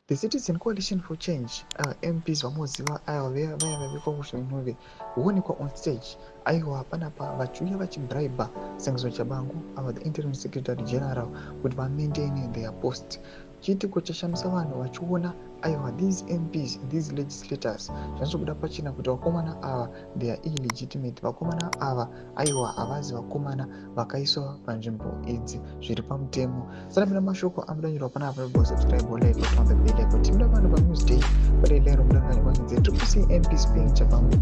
The Citizen Coalition for Change MPs vamuziva aiwa vaya vavekwa kuzvinove huonekwa on stage aiwa panapa vachiuya vachibribha Sengizo Chabangu the interim secretary general kuti vamaintain their post. Chiitiko chashamisa vanhu vachiona aiwa these MPs these legislators zvinozobuda pachina kuti vakomana ava they are illegitimate. Vakomana ava aiwa havazi vakomana vakaiswa panzvimbo idzi zviri pamutemo. Saramira mashoko amudanyirwa panapa subscribe like on the bell icon. Timida vanhu paNewsday pane lero mudangani kwanidze Triple C MPs paying Chabangu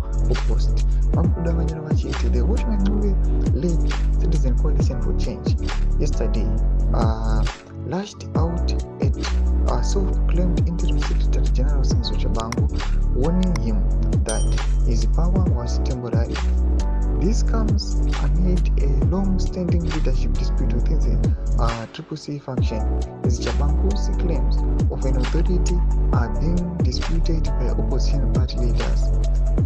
post. Mamuda vanyara vachiti the Watchman Movie led Citizen Coalition for Change yesterday lashed out at self-proclaimed interim secretary general Sengizo Chabangu, warning him that his power was temporary. This comes amid a long-standing leadership dispute within the Triple C faction, as Chabangu's claims of an authority are being disputed by opposition party leaders.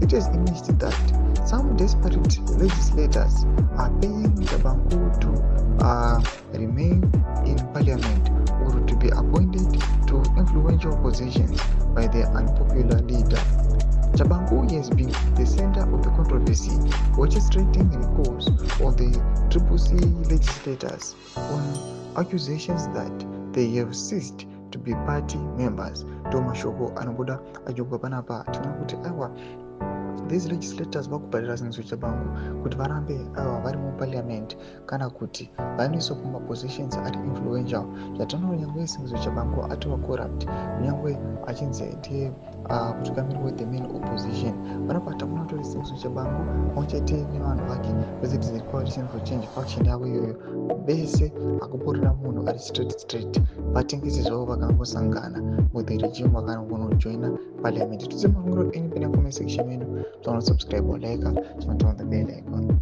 It is alleged that some desperate legislators are paying Chabangu to remain in parliament or to be appointed to influential positions by their unpopular leader. Chabangu has been the center of the controversy, orchestrating the calls of the Triple C legislators on accusations that they have ceased to be party members. Tomashoko anobuda ajogwa panapa tinokuti aiwa these legislators vakubharira Sengizo Chabangu kuti varambe aiwa vari muparliament kana kuti vaendeswa kumapositions ari influential. Zvatoona nyangwe Sengizo Chabangu atova corrupt, nyangwe achinzi ndiye mutungamiri we the main opposition. Panapa takuona kuti Sengizo Chabangu pamwechete nevanhu vake veCitizen Coalition for Change faction yavo iyoyo vese hakuporera munhu ari straight vatengesi zvavo vakangosangana with the regime vakangonojoina parliament. Tutse mafungiro enyu pene comment section menu. Don't subscribe or like, turn on the bell icon.